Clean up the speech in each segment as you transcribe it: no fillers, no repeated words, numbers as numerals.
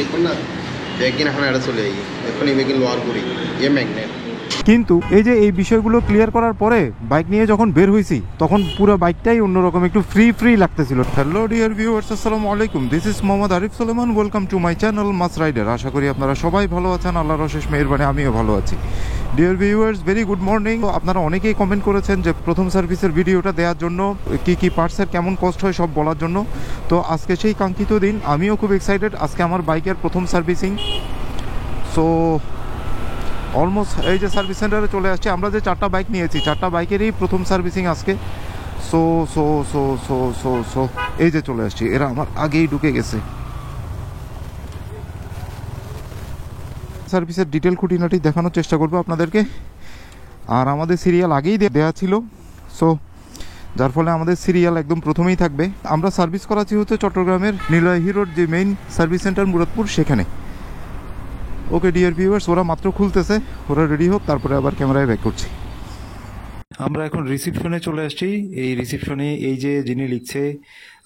দেখুন না একদিন এখন এটা চলে যাই এখন এমনি লোয়ার করি এ ম্যাগনেট। কিন্তু এই যে এই বিষয়গুলো ক্লিয়ার করার পরে বাইক নিয়ে যখন বের হয়েছি তখন পুরো বাইকটাই অন্যরকম একটু ফ্রি ফ্রি লাগতেছিল। হ্যালো ডিয়ার ভিউয়ার্স, আসসালামু আলাইকুম। This is Mohammad Arif Suleman. Welcome to my channel mass rider. আশা করি আপনারা সবাই ভালো আছেন, আল্লাহর অশেষ মেহেরবানি আমিও ভালো আছি। Dear viewers, very good morning. আপনারা অনেকেই কমেন্ট করেছেন যে প্রথম সার্ভিসের ভিডিওটা দেওয়ার জন্য, কি কি পার্টসের কেমন কষ্ট হয় সব বলার জন্য। তো আজকে সেই কাঙ্ক্ষিত দিন, আমিও খুব এক্সাইটেড। আজকে আমার বাইকের প্রথম সার্ভিসিং। সো অলমোস্ট এই যে সার্ভিস সেন্টারে চলে আসছে। আমরা যে 4টা বাইক নিয়েছি, 4টা বাইকেরই প্রথম সার্ভিসিং আজকে। So so so so so so এই যে চলে আসছি, এরা আমার আগেই ঢুকে গেছে। সার্ভিসের ডিটেল খুঁটিনাটি দেখানোর চেষ্টা করবো আপনাদেরকে। আর আমাদের সিরিয়াল আগেই দেওয়া ছিল, সো যার ফলে আমাদের সিরিয়াল একদম প্রথমেই থাকবে। আমরা সার্ভিস করাচ্ছি হচ্ছে চট্টগ্রামের নিলয় হিরোর যে মেইন সার্ভিস সেন্টার মুরাদপুর, সেখানে। ওকে ডিয়ার ভিউয়ার্স, ওরা মাত্র খুলতেছে, ওরা রেডি হোক, তারপরে আবার ক্যামেরায় ব্যাক করছি। আমরা এখন রিসিপশনে চলে আসছি। এই রিসিপশনে এই যে যিনি লিখছে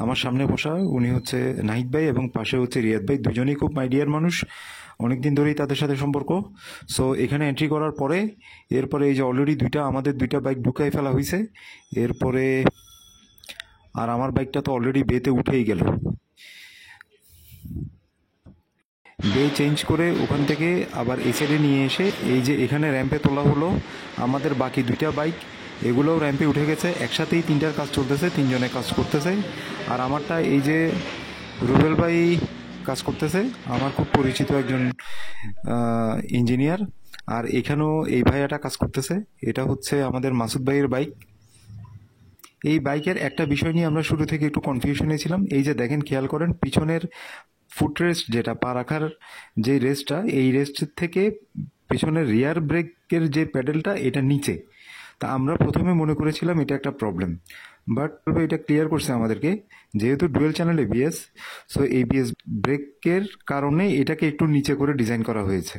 আমার সামনে বসা, উনি হচ্ছে নাহিদ ভাই এবং পাশে হচ্ছে রিয়াদ ভাই। দুজনেই খুব মাই ডিয়ার মানুষ, অনেকদিন ধরেই তাদের সাথে সম্পর্ক। সো এখানে এন্ট্রি করার পরে এরপরে এই যে অলরেডি আমাদের দুইটা বাইক ঢুকাই ফেলা হয়েছে। এরপরে আর আমার বাইকটা তো অলরেডি বেতে উঠেই গেল। বে চেঞ্জ করে ওখান থেকে আবার এই সাইডে নিয়ে এসে এই যে এখানে র্যাম্পে তোলা হলো। আমাদের বাকি দুইটা বাইক এগুলোও র্যাম্পে উঠে গেছে। একসাথেই 3টার কাজ চলতেছে, 3জনে কাজ করতেছে। আর আমারটা এই যে রুবেল ভাই কাজ করতেছে, আমার খুব পরিচিত একজন ইঞ্জিনিয়ার। আর এখানেও এই ভাইয়াটা কাজ করতেছে। এটা হচ্ছে আমাদের মাসুদ ভাইয়ের বাইক। এই বাইকের একটা বিষয় নিয়ে আমরা শুরু থেকে একটু কনফিউশনে ছিলাম। এই যে দেখেন, খেয়াল করেন, পিছনের ফুট রেস্ট যেটা, পা রাখার যে রেস্টটা, এই রেস্টের থেকে পিছনের রিয়ার ব্রেকের যে প্যাডেলটা, এটা নিচে। তা আমরা প্রথমে মনে করেছিলাম এটা একটা প্রবলেম, বাট এটা ক্লিয়ার করছে আমাদেরকে, যেহেতু dual channel ABS, so ABS ব্রেকের কারণে এটাকে একটু নিচে করে ডিজাইন করা হয়েছে।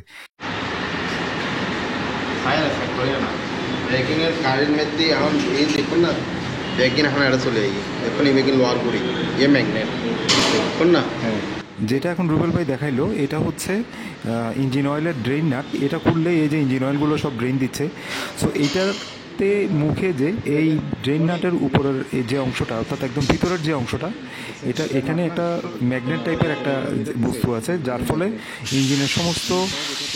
ব্রেকিংয়ের কারেন্ট মেরতে এখন এই দেখুন না ব্রেকিং এখন এটা চলে যাই এখন এমনি লোয়ার করি এ ম্যাগনেট দেখুন না। হ্যাঁ, যেটা এখন রুবেল ভাই দেখাইলো এটা হচ্ছে ইঞ্জিন অয়েলের ড্রেন নাট। এটা খুললে এই যে ইঞ্জিন অয়েলগুলো সব ড্রেন দিচ্ছে। সো এইটাতে মুখে যে এই ড্রেন নাটের উপরের এই যে অংশটা, অর্থাৎ একদম ভিতরের যে অংশটা, এটা এখানে একটা ম্যাগনেট টাইপের একটা বস্তু আছে, যার ফলে ইঞ্জিনের সমস্ত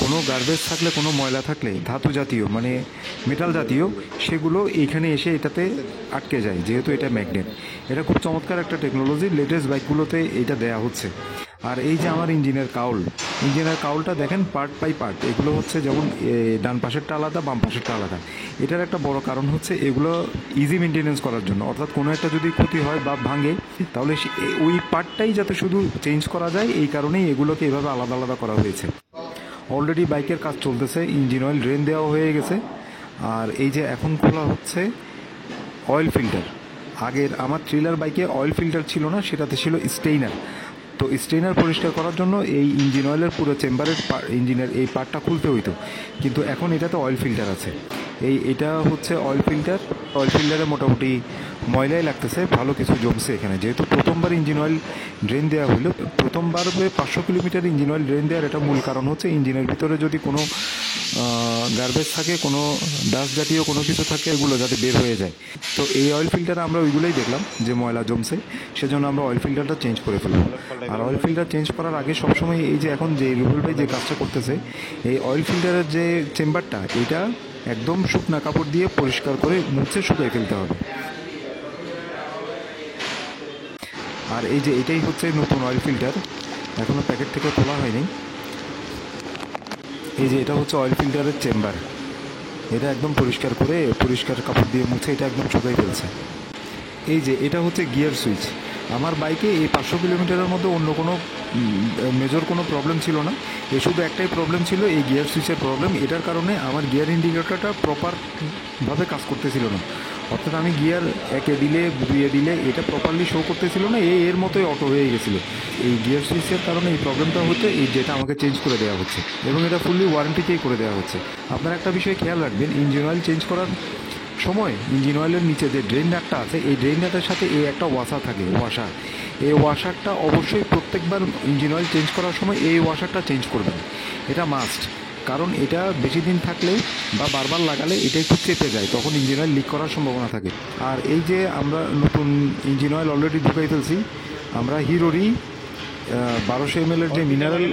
কোনো গার্বেজ থাকলে, কোনো ময়লা থাকলে, ধাতু জাতীয় মানে মেটাল জাতীয়, সেগুলো এইখানে এসে এটাতে আটকে যায়, যেহেতু এটা ম্যাগনেট। এটা খুব চমৎকার একটা টেকনোলজি, লেটেস্ট বাইকগুলোতে এটা দেয়া হচ্ছে। আর এই যে আমার ইঞ্জিনের কাউলটা দেখেন পার্ট বাই পার্ট। এগুলো হচ্ছে যেমন ডান পাশেরটা আলাদা, বাম পাশেরটা আলাদা। এটার একটা বড় কারণ হচ্ছে এগুলো ইজি মেনটেনেন্স করার জন্য, অর্থাৎ কোনো একটা যদি ক্ষতি হয় বা ভাঙে, তাহলে ওই পার্টটাই যাতে শুধু চেঞ্জ করা যায়, এই কারণেই এগুলোকে এভাবে আলাদা আলাদা করা হয়েছে। অলরেডি বাইকের কাজ চলতেছে, ইঞ্জিন অয়েল ড্রেন দেওয়া হয়ে গেছে। আর এই যে এখন খোলা হচ্ছে অয়েল ফিল্টার। আগের আমার ট্রেলার বাইকে অয়েল ফিল্টার ছিল না, সেটাতে ছিল স্টেইনার। তো স্টেইনার পরিষ্কার করার জন্য এই ইঞ্জিন অয়েলের পুরো চেম্বারের ইঞ্জিনের এই পার্টটা খুলতে হইতো, কিন্তু এখন এটাতে অয়েল ফিল্টার আছে। এটা হচ্ছে অয়েল ফিল্টারে মোটামুটি ময়লাই লাগতেছে, ভালো কিছু জমছে এখানে। যেহেতু প্রথমবার ইঞ্জিন অয়েল ড্রেন দেওয়া হলো, প্রথমবার 500 কিলোমিটার ইঞ্জিন অয়েল ড্রেন দেওয়ার এটা মূল কারণ হচ্ছে ইঞ্জিনের ভিতরে যদি কোনো গার্বেজ থাকে, কোনো ডাস্ট জাতীয় কোনো কিছু থাকে, এগুলো যাতে বের হয়ে যায়। তো এই অয়েল ফিল্টারে আমরা ওইগুলোই দেখলাম যে ময়লা জমছে, সেজন্য আমরা অয়েল ফিল্টারটা চেঞ্জ করে ফেলবো। আর অয়েল ফিল্টার চেঞ্জ করার আগে সবসময় এই যে এখন যে রুবেল ভাই যে কাজটা করতেছে, এই অয়েল ফিল্টারের যে চেম্বারটা, এটা একদম শুকনা কাপড় দিয়ে পরিষ্কার করে মুছে শুকিয়ে ফেলতে হবে। আর এই যে এটাই হচ্ছে নতুন অয়েল ফিল্টার, এখনও প্যাকেট থেকে তোলা হয়নি। এই যে এটা হচ্ছে অয়েল ফিল্টারের চেম্বার, এটা একদম পরিষ্কার করে পরিষ্কার কাপড় দিয়ে মুছে এটা একদম শুকাই ফেলছে। এই যে এটা হচ্ছে গিয়ার সুইচ। আমার বাইকে এই 500 কিলোমিটারের মধ্যে অন্য কোনো মেজর কোনো প্রবলেম ছিল না, এই শুধু একটাই প্রবলেম ছিল, এই গিয়ার সুইচের প্রবলেম। এটার কারণে আমার গিয়ার ইন্ডিকেটরটা প্রপারভাবে কাজ করতেছিল না, অর্থাৎ আমি গিয়ার 1-এ দিলে 2-এ দিলে এটা প্রপারলি শো করতেছিল না, এর মতোই অটো হয়ে গেছিলো। এই গিয়ার সুইচের কারণে এই প্রবলেমটা হচ্ছে, এই যেটা আমাকে চেঞ্জ করে দেওয়া হচ্ছে, এবং এটা ফুললি ওয়ারেন্টিতেই করে দেওয়া হচ্ছে। আপনারা একটা বিষয় খেয়াল রাখবেন, ইঞ্জিন অয়েল চেঞ্জ করার সময় ইঞ্জিন অয়েলের নিচে যে ড্রেন নাটটা আছে, এই ড্রেন নাটের সাথে এই একটা ওয়াশার থাকে, এই ওয়াশারটা অবশ্যই প্রত্যেকবার ইঞ্জিন অয়েল চেঞ্জ করার সময় এই ওয়াশারটা চেঞ্জ করবেন, এটা মাস্ট। কারণ এটা বেশি দিন থাকলে বা বারবার লাগালে এটা একটু চেপে যায়, তখন ইঞ্জিন অয়েল লিক করার সম্ভাবনা থাকে। আর এই যে আমরা নতুন ইঞ্জিন অয়েল অলরেডি ঢুকাই ফেলছি, আমরা হিরোরই 1200 ml যে মিনারেল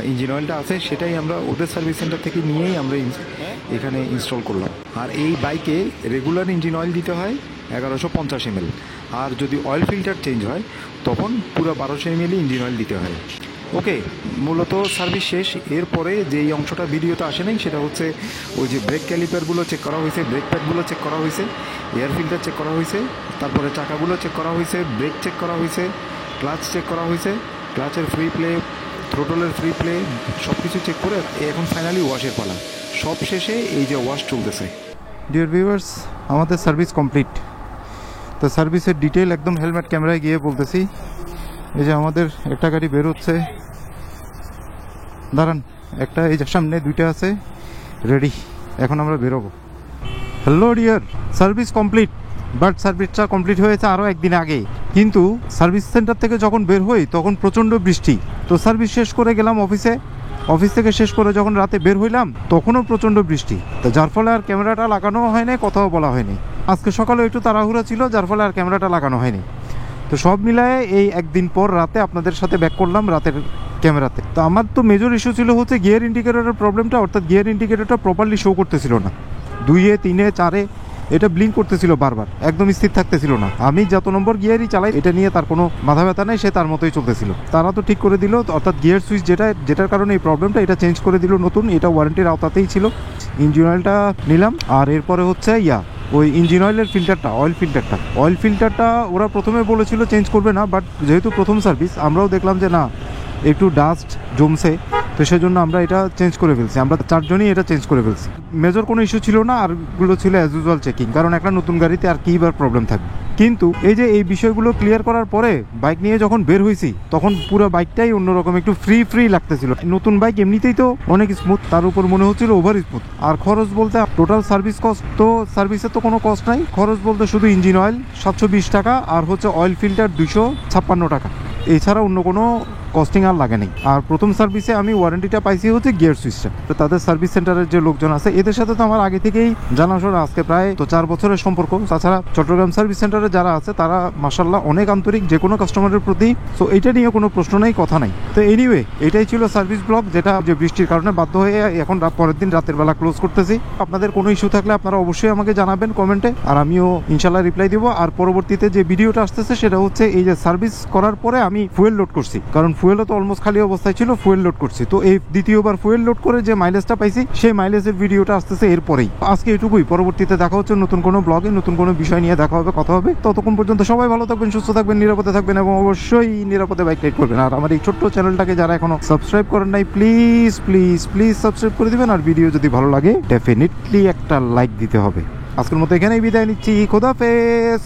ইঞ্জিন অয়েলটা আছে সেটাই আমরা ওদের সার্ভিস সেন্টার থেকে নিয়েই আমরা এখানে ইনস্টল করলাম। আর এই বাইকে রেগুলার ইঞ্জিন অয়েল দিতে হয় 1150 ml, আর যদি অয়েল ফিল্টার চেঞ্জ হয় তখন পুরো 1200 ml ইঞ্জিন অয়েল দিতে হয়। ওকে, মূলত সার্ভিস শেষ। এরপরে যেই অংশটা ভিডিওতে আসে নাই সেটা হচ্ছে ওই যে ব্রেক ক্যালিপারগুলো চেক করা হয়েছে, ব্রেক প্যাডগুলো চেক করা হয়েছে, এয়ার ফিল্টার চেক করা হয়েছে, তারপরে চাকাগুলো চেক করা হয়েছে, ব্রেক চেক করা হয়েছে, ক্লাচ চেক করা হয়েছে, ক্লাচের ফ্রি প্লে, থ্রোটলের ফ্রি প্লে, সব কিছু চেক করে এখন ফাইনালি ওয়াশের পালা। সব শেষে এই যে ওয়াশ চলতেছে। ডিয়ার ভিউয়ার্স, আমাদের সার্ভিস কমপ্লিট। তো সার্ভিসের ডিটেল একদম হেলমেট ক্যামেরায় গিয়ে বলতেছি। এই যে আমাদের একটা গাড়ি বের হচ্ছে, দাঁড়ান, একটা এই যে সামনে দুইটা আছে রেডি, এখন আমরা বেরোবো। Hello dear, service complete, but সার্ভিসটা কমপ্লিট হয়েছে আরও একদিন আগে। কিন্তু সার্ভিস সেন্টার থেকে যখন বের হই তখন প্রচণ্ড বৃষ্টি। তো সার্ভিস শেষ করে গেলাম অফিসে, অফিস থেকে শেষ করে যখন রাতে বের হইলাম তখনও প্রচণ্ড বৃষ্টি। তো যার ফলে আর ক্যামেরাটা লাগানো হয়নি, কথাও বলা হয়নি। আজকে সকালে একটু তাড়াহুড়া ছিল, যার ফলে আর ক্যামেরাটা লাগানো হয়নি। তো সব মিলায়ে এই একদিন পর রাতে আপনাদের সাথে ব্যাক করলাম রাতের ক্যামেরাতে। তো আমার তো মেজর ইস্যু ছিল হচ্ছে গিয়ার ইন্ডিকেটরের প্রবলেমটা, অর্থাৎ গিয়ার ইন্ডিকেটরটা প্রপারলি শো করতেছিল না। 2-এ 3-এ 4-এ এটা ব্লিঙ্ক করতেছিল বারবার, একদম স্থির থাকতেছিল না। আমি যত নম্বর গিয়ারই চালাই এটা নিয়ে তার কোনো মাথা ব্যথা নেই, সে তার মতোই চলতেছিল। তারা তো ঠিক করে দিল, অর্থাৎ গিয়ার সুইচ যেটার কারণে এই প্রবলেমটা, এটা চেঞ্জ করে দিল নতুন, এটা ওয়ারেন্টির আওতাতেই ছিল। ইঞ্জিন অয়েলটা নিলাম, আর এরপরে হচ্ছে ওই ইঞ্জিন অয়েলের ফিল্টারটা, অয়েল ফিল্টারটা ওরা প্রথমে বলেছিল চেঞ্জ করবে না, বাট যেহেতু প্রথম সার্ভিস আমরাও দেখলাম যে না, একটু ডাস্ট জমছে, তো সেজন্য আমরা এটা চেঞ্জ করে ফেলছি। আমরা 4 জনই এটা চেঞ্জ করে ফেলছি। মেজর কোনো ইস্যু ছিল না, আরগুলো ছিল অ্যাজ ইউজুয়াল চেকিং, কারণ একটা নতুন গাড়িতে আর কী বার প্রবলেম থাকবে। কিন্তু এই যে এই বিষয়গুলো ক্লিয়ার করার পরে বাইক নিয়ে যখন বের হয়েছি তখন পুরো বাইকটাই অন্যরকম একটু ফ্রি লাগতেছিল। নতুন বাইক এমনিতেই তো অনেক স্মুথ, তার উপর মনে হচ্ছিল ওভার স্মুথ। আর খরচ বলতে টোটাল সার্ভিস কস্ট, তো সার্ভিসের তো কোনো কস্ট নাই, খরচ বলতে শুধু ইঞ্জিন অয়েল 720 টাকা আর হচ্ছে অয়েল ফিল্টার 256 টাকা, এছাড়া অন্য কোনো কস্টিং আর লাগে নেই। আর প্রথম সার্ভিসে আমি ওয়ারেন্টিটা পাইছি হচ্ছে গিয়ার সুইচটা। তো তাদের সার্ভিস সেন্টারের যে লোকজন আছে এদের সাথে তো আমার আগে থেকেই জানাশোনা, আজকে প্রায় তো 4 বছরের সম্পর্ক। তাছাড়া চট্টগ্রাম সার্ভিস সেন্টারে যারা আছে তারা মাশাআল্লাহ অনেক আন্তরিক যে কোনো কাস্টমারের প্রতি। সো এটা নিয়ে কোনো প্রশ্ন নেই, কথা নাই। তো এনিওয়ে, এটাই ছিল সার্ভিস ব্লগ, যেটা যে বৃষ্টির কারণে বাধ্য হয়ে এখন পরের দিন রাতের বেলা ক্লোজ করতেছি। আপনাদের কোনো ইস্যু থাকলে আপনারা অবশ্যই আমাকে জানাবেন কমেন্টে, আর আমিও ইনশাল্লাহ রিপ্লাই দিব। আর পরবর্তীতে যে ভিডিওটা আসতেছে সেটা হচ্ছে এই যে সার্ভিস করার পরে আমি ফুয়েল লোড করছি, কারণ ফুয়েলও তো অলমোস্ট খালি অবস্থায় ছিল, ফুয়েল লোড করছি। তো এই দ্বিতীয়বার ফুয়েল লোড করে যে মাইলেজটা পাইছি সেই মাইলেজের ভিডিওটা আসতেছে এরপরেই। আজকে এটুকুই, পরবর্তীতে দেখা হচ্ছে নতুন কোনো ব্লগে, নতুন কোনো বিষয় নিয়ে দেখা হবে, কথা হবে। ততক্ষণ পর্যন্ত সবাই ভালো থাকবেন, সুস্থ থাকবেন, নিরাপদে থাকবেন এবং অবশ্যই নিরাপদে বাইক রাইড করবেন। আর আমার এই ছোট্ট চ্যানেলটাকে যারা এখনো সাবস্ক্রাইব করেন নাই, প্লিজ প্লিজ প্লিজ সাবস্ক্রাইব করে দিবেন। আর ভিডিও যদি ভালো লাগে ডেফিনেটলি একটা লাইক দিতে হবে। আজকের মতো এখানেই বিদায় নিচ্ছি, খোদাফেজ।